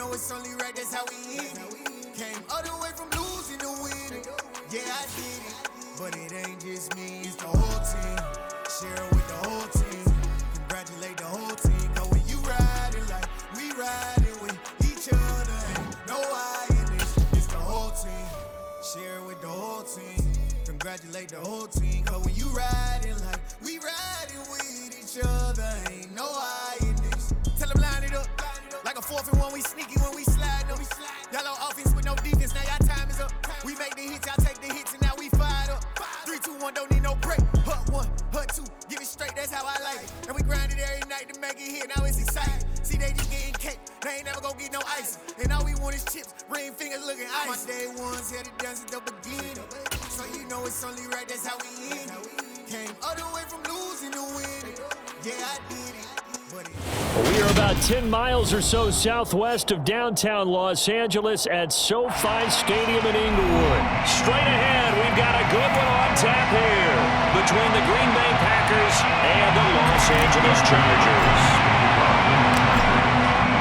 know it's only right, that's how we eat it. Came all the way from losing to winning. Yeah, I did it. But it ain't just me, it's the whole team. Share it with the whole team. Congratulate the whole team. Cause when you riding like we riding with each other, ain't no I in this. It's the whole team. Share it with the whole team. Congratulate the whole team. Cause when you riding like we riding with each other, ain't no I in this. Tell them line it up. Like a 4th and 1, we sneaky when we slide up. Y'all on offense with no defense, now y'all time is up. We make the hits, y'all take the hits, and now we fired up. 3, 2, 1, don't need no break. Hut 1, hut 2, give it straight, that's how I like it. And we grind it every night to make it hit, now it's exciting. See, they just getting cake, they ain't never gonna get no ice. And all we want is chips, ring fingers looking ice. My day ones had to dance at the beginning. So you know it's only right, that's how we end it. Came all the way from losing to winning. Yeah, I did it. We are about 10 miles or so southwest of downtown Los Angeles at SoFi Stadium in Inglewood. Straight ahead, we've got a good one on tap here between the Green Bay Packers and the Los Angeles Chargers.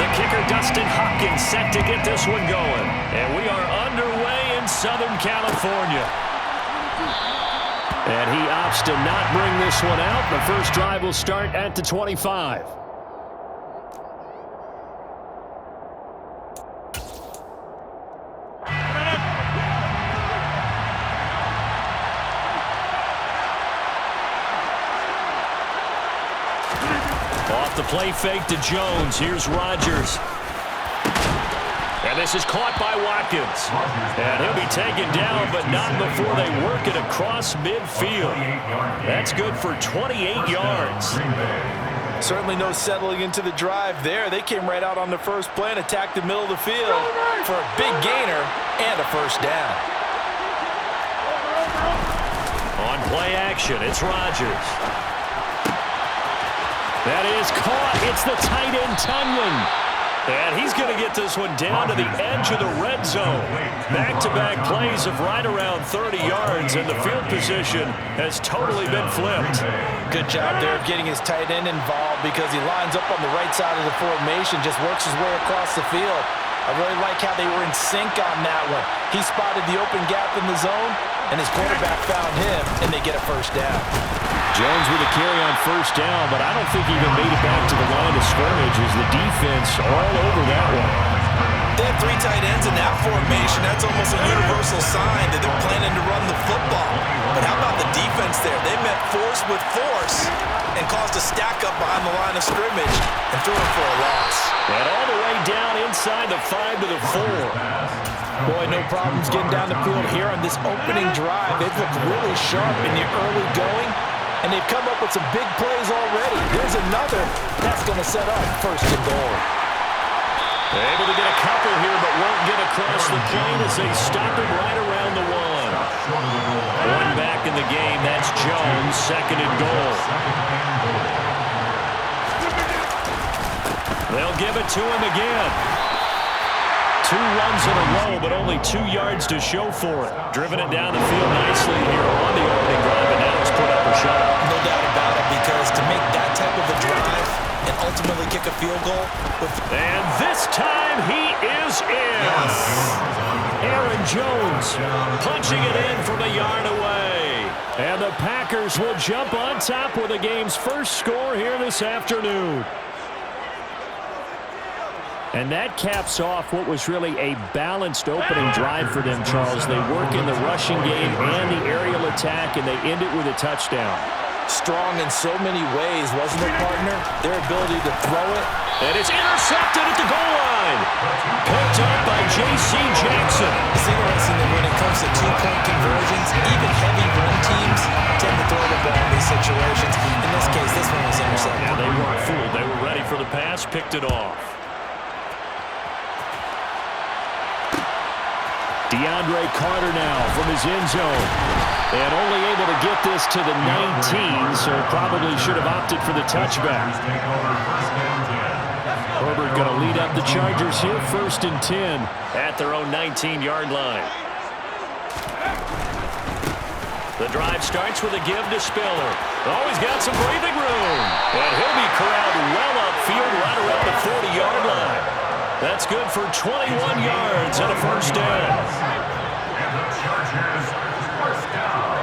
The kicker, Dustin Hopkins, set to get this one going. And we are underway in Southern California. And he opts to not bring this one out. The first drive will start at the 25. Off the play fake to Jones. Here's Rodgers. And this is caught by Watkins. And he'll be taken down, but not before they work it across midfield. That's good for 28 yards. Certainly no settling into the drive there. They came right out on the first play and attacked the middle of the field for a big gainer and a first down. On play action, it's Rodgers. That is caught. It's the tight end, Tunyon. And he's going to get this one down to the edge of the red zone. Back-to-back plays of right around 30 yards, and the field position has totally been flipped. Good job there of getting his tight end involved because he lines up on the right side of the formation, just works his way across the field. I really like how they were in sync on that one. He spotted the open gap in the zone, and his quarterback found him, and they get a first down. Jones with a carry on first down, but I don't think he even made it back to the line of scrimmage as the defense all over that one. They have 3 tight ends in that formation. That's almost a universal sign that they're planning to run the football. But how about the defense there? They met force with force and caused a stack up behind the line of scrimmage and threw it for a loss. And all the way down inside the 5 to the 4. Boy, no problems getting down the field here on this opening drive. They've looked really sharp in the early going, and they've come up with some big plays already. Here's another that's going to set up first and goal. Able to get a couple here, but won't get across the plane as they stop him right around the 1. One back in the game, that's Jones, second and goal. They'll give it to him again. 2 runs in a row, but only 2 yards to show for it. Driven it down the field nicely here on the opening drive, and now it's put up or shut up. No doubt about it, because to make that type of a drive and ultimately kick a field goal. And this time he is in. Yes. Aaron Jones punching it in from a yard away. And the Packers will jump on top with the game's first score here this afternoon. And that caps off what was really a balanced opening drive for them, Charles. They work in the rushing game and the aerial attack, and they end it with a touchdown. Strong in so many ways, wasn't it, partner? Their ability to throw it. And it's intercepted at the goal line. Picked up by J.C. Jackson. It's interesting that when it comes to 2-point conversions, even heavy run teams tend to throw the ball in these situations. In this case, this one was intercepted. Yeah, they weren't fooled. They were ready for the pass, picked it off. DeAndre Carter now from his end zone. And only able to get this to the 19, so probably should have opted for the touchback. Herbert going to lead up the Chargers here, 1st and 10 at their own 19-yard line. The drive starts with a give to Spiller. Oh, he's got some breathing room. And he'll be corralled well upfield right around the 40-yard line. That's good for 21 yards and a first down. And the Chargers first down.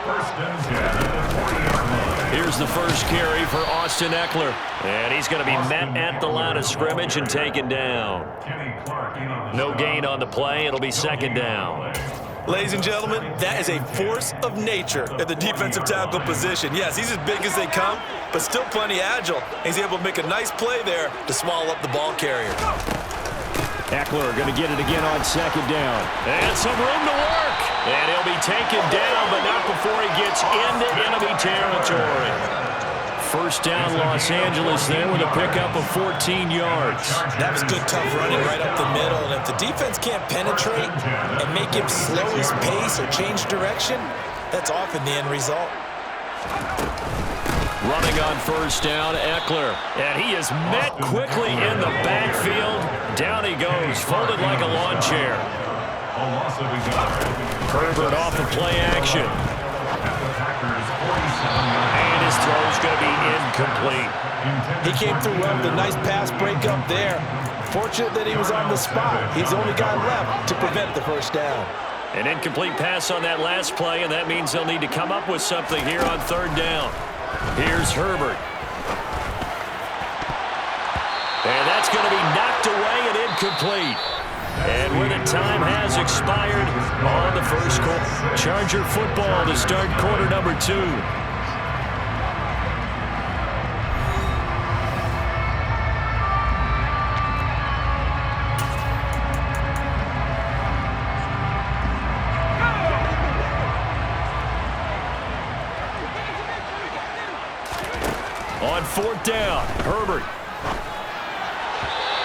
First and 10 at the 40-yard line. Here's the first carry for Austin Eckler. And he's going to be met at the line of scrimmage and taken down. No gain on the play. It'll be second down. Ladies and gentlemen, that is a force of nature at the defensive tackle position. Yes, he's as big as they come, but still plenty agile. He's able to make a nice play there to swallow up the ball carrier. Eckler going to get it again on second down. And some room to work. And he'll be taken down, but not before he gets into enemy territory. First down, Los Angeles there with a pickup of 14 yards. That was good, tough running right up the middle. And if the defense can't penetrate and make him slow his pace or change direction, that's often the end result. Running on first down, Eckler. And he is met quickly in the backfield. Down he goes, folded like a lawn chair. Herbert off of play action. And his throw's going to be incomplete. He came through well with a nice pass breakup there. Fortunate that he was on the spot. He's the only guy left to prevent the first down. An incomplete pass on that last play, and that means they'll need to come up with something here on third down. Here's Herbert. And that's going to be knocked away and incomplete. And where the time has expired on the first quarter. Charger football to start quarter number 2. On fourth down, Herbert.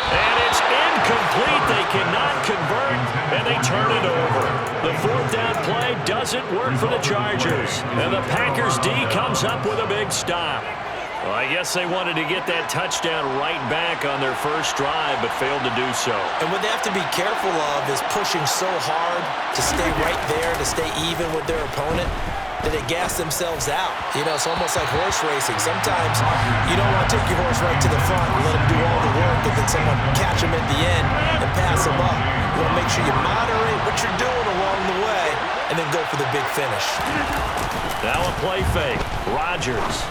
And it's incomplete. They cannot convert, and they turn it over. The fourth down play doesn't work for the Chargers. And the Packers D comes up with a big stop. Well, I guess they wanted to get that touchdown right back on their first drive, but failed to do so. And what they have to be careful of is pushing so hard to stay right there, to stay even with their opponent, that they gas themselves out. You know, it's almost like horse racing. Sometimes you don't want to take your horse right to the front and let him do all the work, and then someone catch him at the end and pass him up. You want to make sure you moderate what you're doing along the way and then go for the big finish. Now a play fake. Rodgers.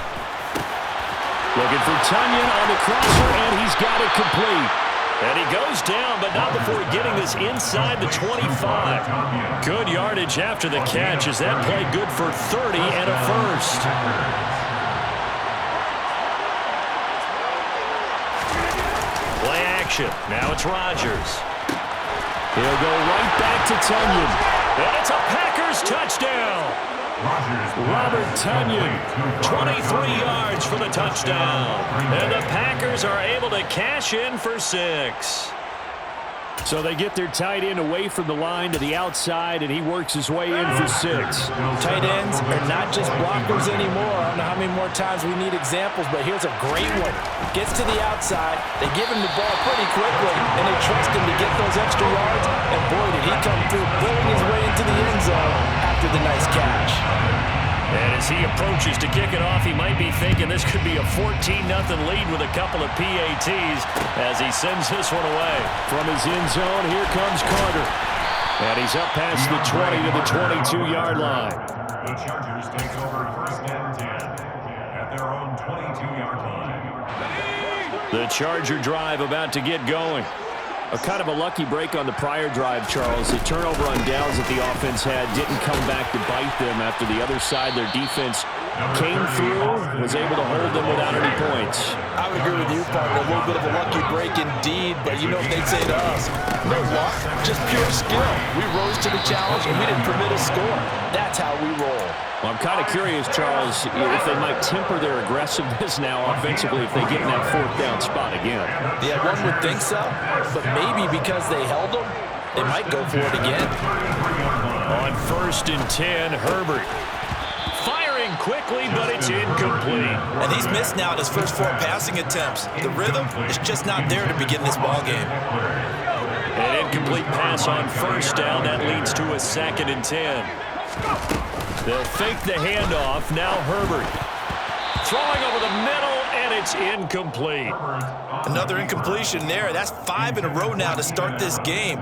Looking for Tunyon on the crosser, and he's got it complete. And he goes down, but not before getting this inside the 25. Good yardage after the catch as that play good for 30 and a first. Play action. Now it's Rodgers. He'll go right back to Tunyon. And it's a Packers touchdown. Robert Tunyon, 23 yards for the touchdown. And the Packers are able to cash in for 6. So they get their tight end away from the line to the outside, and he works his way in for 6. Tight ends are not just blockers anymore. I don't know how many more times we need examples, but here's a great one. Gets to the outside, they give him the ball pretty quickly, and they trust him to get those extra yards, and boy, did he come through, pulling his way into the end zone after the nice catch. And as he approaches to kick it off, he might be thinking this could be a 14-0 lead with a couple of PATs as he sends this one away. From his end zone, here comes Carter. And he's up past the 20 to the 22-yard line. The Chargers take over first and 10 at their own 22-yard line. The Charger drive about to get going. A kind of a lucky break on the prior drive, Charles. The turnover on downs that the offense had didn't come back to bite them after the other side. Their defense came through, was able to hold them without any points. I would agree with you, partner. A little bit of a lucky break indeed, but you know what they'd say to us. No luck, just pure skill. We rose to the challenge, and we didn't permit a score. That's how we roll. Well, I'm kind of curious, Charles, if they might temper their aggressiveness now offensively if they get in that fourth down spot again. Yeah, one would think so, but maybe because they held them, they might go for it again. On first and 10, Herbert. Firing quickly, but it's incomplete. And he's missed now in his first 4 passing attempts. The rhythm is just not there to begin this ball game. An incomplete pass on first down. That leads to a second and 10. They'll fake the handoff. Now Herbert. Throwing over the middle, and it's incomplete. Another incompletion there. That's 5 in a row now to start this game.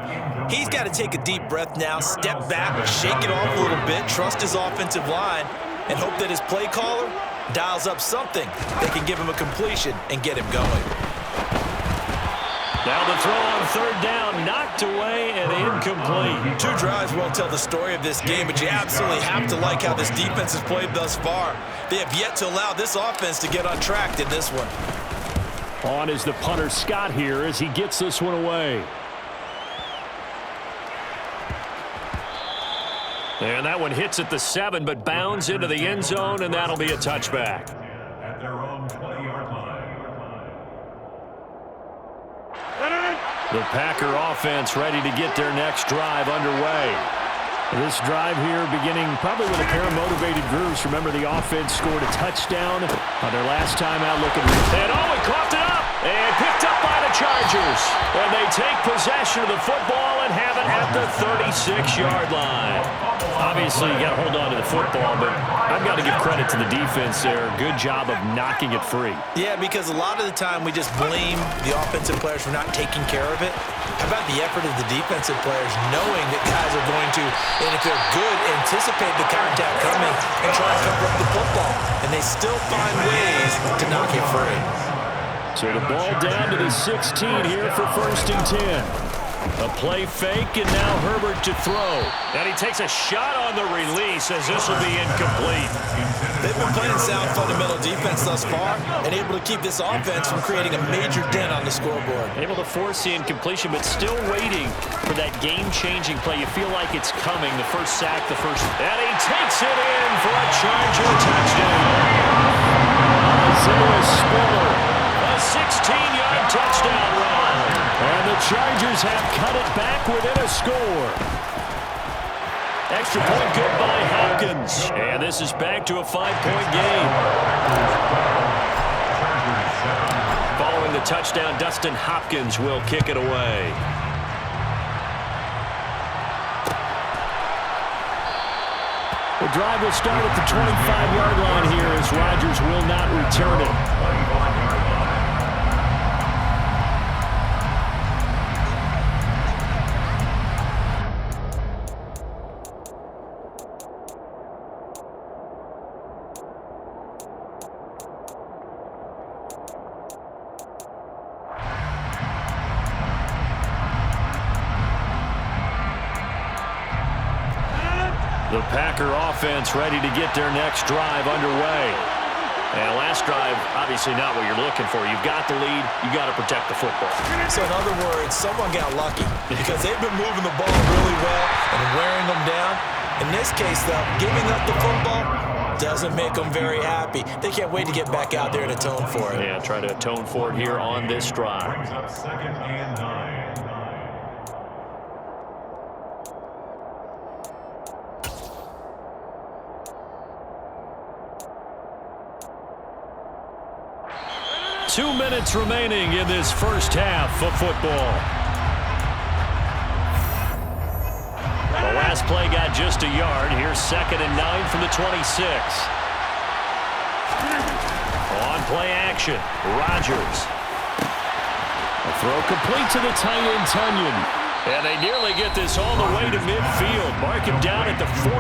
He's got to take a deep breath now, step back, shake it off a little bit, trust his offensive line, and hope that his play caller dials up something that can give him a completion and get him going. Now the throw on third down, knocked away and incomplete. 2 drives won't tell the story of this game, but you absolutely have to like how this defense has played thus far. They have yet to allow this offense to get on track in this one. On is the punter Scott here as he gets this one away. And that one hits at the 7, but bounds into the end zone, and that'll be a touchback. At their own 20-yard line. The Packer offense ready to get their next drive underway. This drive here beginning probably with a pair of motivated groups. Remember, the offense scored a touchdown on their last time out looking. And he coughed it up and picked up by the Chargers. And they take possession of the football and have it at the 36-yard line. Obviously, you got to hold on to the football, but I've got to give credit to the defense there. Good job of knocking it free. Yeah, because a lot of the time we just blame the offensive players for not taking care of it. How about the effort of the defensive players knowing that guys are going to, and if they're good, anticipate the contact coming and try to cover up the football. And they still find ways to knock it free. So the ball down to the 16 here for 1st and 10. A play fake, and now Herbert to throw. And he takes a shot on the release as this will be incomplete. They've been playing sound fundamental defense thus far and able to keep this offense from creating a major dent on the scoreboard. Able to force the incompletion, but still waiting for that game-changing play. You feel like it's coming. The first sack, the first. And he takes it in for a Charger touchdown. Isaiah Spiller, a 16-yard touchdown run. And the Chargers have cut it back within a score. Extra point good by Hopkins. And this is back to a 5-point game. Following the touchdown, Dustin Hopkins will kick it away. The drive will start at the 25-yard line here as Rodgers will not return it. The Packer offense ready to get their next drive underway. And last drive, obviously not what you're looking for. You've got the lead. You've got to protect the football. So in other words, someone got lucky because they've been moving the ball really well and wearing them down. In this case, though, giving up the football doesn't make them very happy. They can't wait to get back out there and atone for it. Yeah, try to atone for it here on this drive. Brings up 2nd and 9. 2 minutes remaining in this first half of football. The last play got just a yard. Here's 2nd and 9 from the 26. On play action, Rodgers. A throw complete to the tight end, Tunyon. And they nearly get this all the way to midfield. Mark him down at the 49.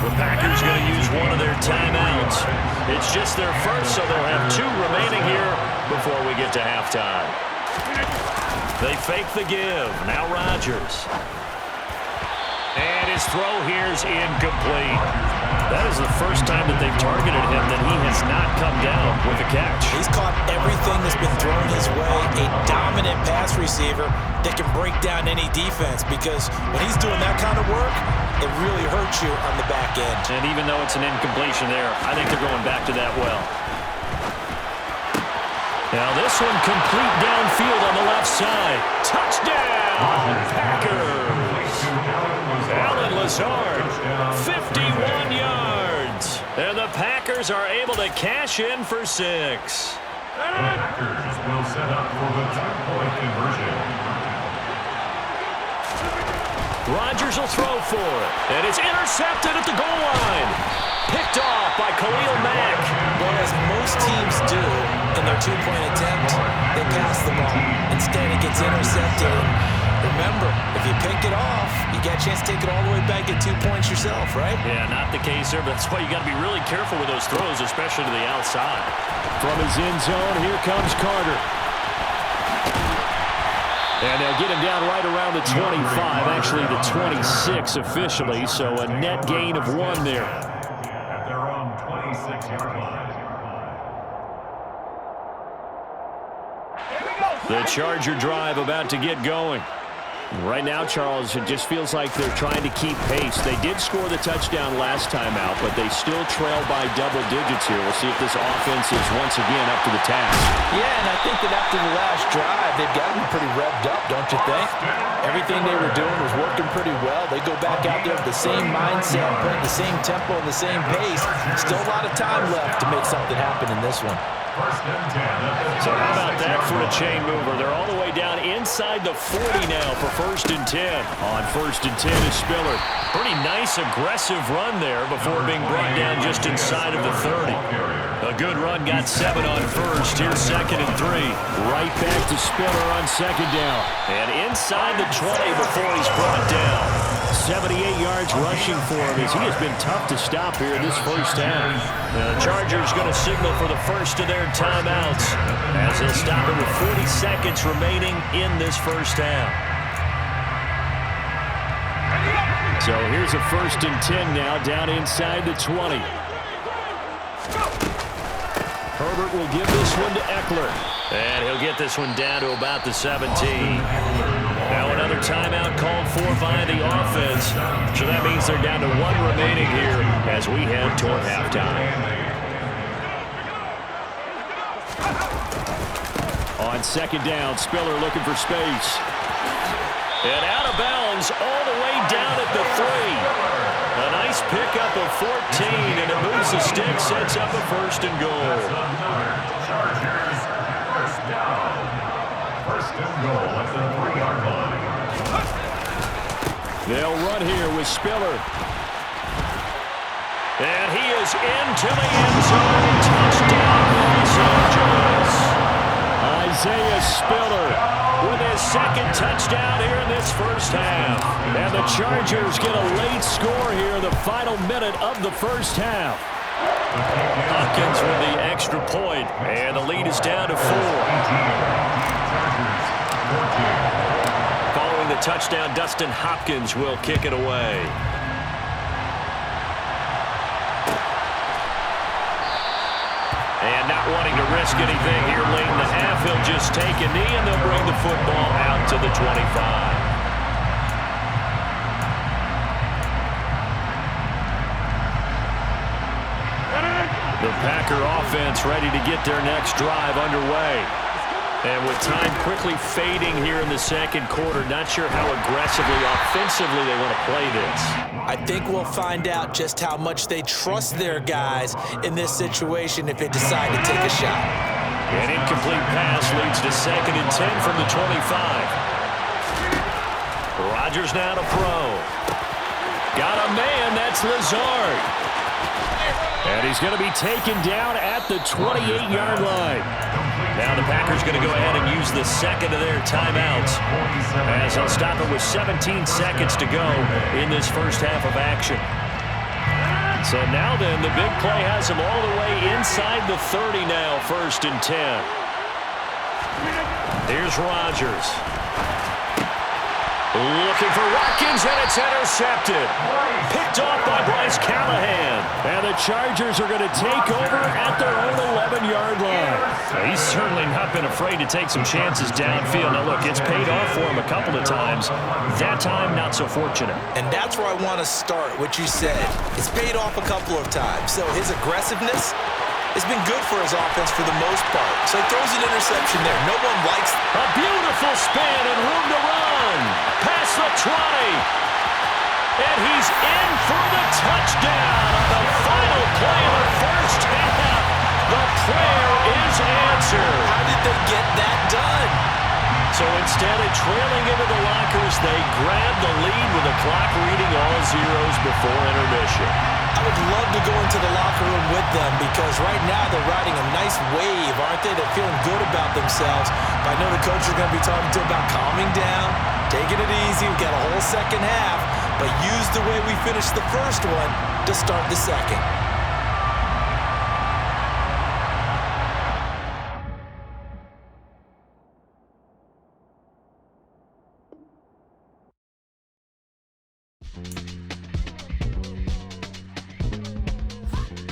The Packers going to use one of their timeouts. It's just their first, so they'll have 2 remaining here before we get to halftime. They fake the give. Now Rodgers. And his throw here's incomplete. That is the first time that they've targeted him that he has not come down with a catch. He's caught everything that's been thrown his way. A dominant pass receiver that can break down any defense because when he's doing that kind of work, it really hurts you on the back end. And even though it's an incompletion there, I think they're going back to that well. Now this one complete downfield on the left side. Touchdown, Packers! Alan Lazard, 51 yards. And the Packers are able to cash in for 6. The Packers will set up for the 2-point conversion. Rodgers will throw for it. And it's intercepted at the goal line. picked off by Khalil Mack. Well, as most teams do in their two-point attempt, they pass the ball. Instead, it gets intercepted. Remember, if you pick it off, you get a chance to take it all the way back, get 2 points yourself, right? Yeah, not the case there, but that's why you got to be really careful with those throws, especially to the outside. From his end zone, here comes Carter. And they'll get him down right around the 25, actually the 26 officially, so a net gain of 1 there. At their own 26-yard line. The Charger drive about to get going. Right now, Charles, it just feels like they're trying to keep pace. They did score the touchdown last time out, but they still trail by double digits here. We'll see if this offense is once again up to the task. Yeah, and I think that after the last drive, they've got them pretty revved up, don't you think? Everything they were doing was working pretty well. They go back out there with the same mindset, playing the same tempo and the same pace. Still a lot of time left to make something happen in this one. So how about that for a chain mover? They're all the way down inside the 40 now for 1st and 10. On 1st and 10 is Spiller. Pretty nice, aggressive run there before being brought down just inside of the 30. A good run, got 7 on 1st. Here's 2nd and 3. Right back to Spiller on 2nd down. And inside the 20 before he's brought down. 78 yards rushing for him as he has been tough to stop here in this first half. The Chargers going to signal for the first of their timeouts as they'll stop it with 40 seconds remaining in this first half. So here's a 1st and 10 now down inside the 20. Herbert will give this one to Eckler. And he'll get this one down to about the 17. Now another timeout called for by the offense. So that means they're down to 1 remaining here as we head toward halftime. On 2nd down, Spiller looking for space. And out of bounds all the way down at the 3. A nice pickup of 14, and it moves the stick, sets up a 1st and goal. Chargers, 1st down. 1st and goal at the 3-yard line. They'll run here with Spiller. And he is into the end zone. Touchdown, Los Angeles. Isaiah Spiller with his 2nd touchdown here in this first half. And the Chargers get a late score here in the final minute of the first half. Hopkins with the extra point, and the lead is down to 4. Following the touchdown, Dustin Hopkins will kick it away. And not wanting to risk anything here late in the half, he'll just take a knee and they'll bring the football out to the 25. The Packer offense ready to get their next drive underway. And with time quickly fading here in the 2nd quarter, not sure how aggressively, offensively they want to play this. I think we'll find out just how much they trust their guys in this situation if they decide to take a shot. An incomplete pass leads to 2nd and 10 from the 25. Rodgers now to throw. Got a man, that's Lazard. And he's going to be taken down at the 28-yard line. Now the Packers going to go ahead and use the 2nd of their timeouts as they'll stop it with 17 seconds to go in this first half of action. So now then, the big play has him all the way inside the 30 now, 1st and 10. Here's Rodgers. Looking for Watkins, and it's intercepted. Picked off by Bryce Callahan. And the Chargers are going to take over at their own 11-yard line. He's certainly not been afraid to take some chances downfield. Now, look, it's paid off for him a couple of times. That time, not so fortunate. And that's where I want to start, what you said. It's paid off a couple of times. So his aggressiveness has been good for his offense for the most part. So he throws an interception there. No one likes it. A beautiful spin and room to run. Past the 20. And he's in for the touchdown on the final play of the first half. The prayer is answered. How did they get that done? So instead of trailing into the lockers, they grab the lead with the clock reading all zeros before intermission. would love to go into the locker room with them because right now they're riding a nice wave, aren't they? They're feeling good about themselves. But I know the coach is going to be talking to them about calming down, taking it easy. We've got a whole second half, but use the way we finished the first one to start the second.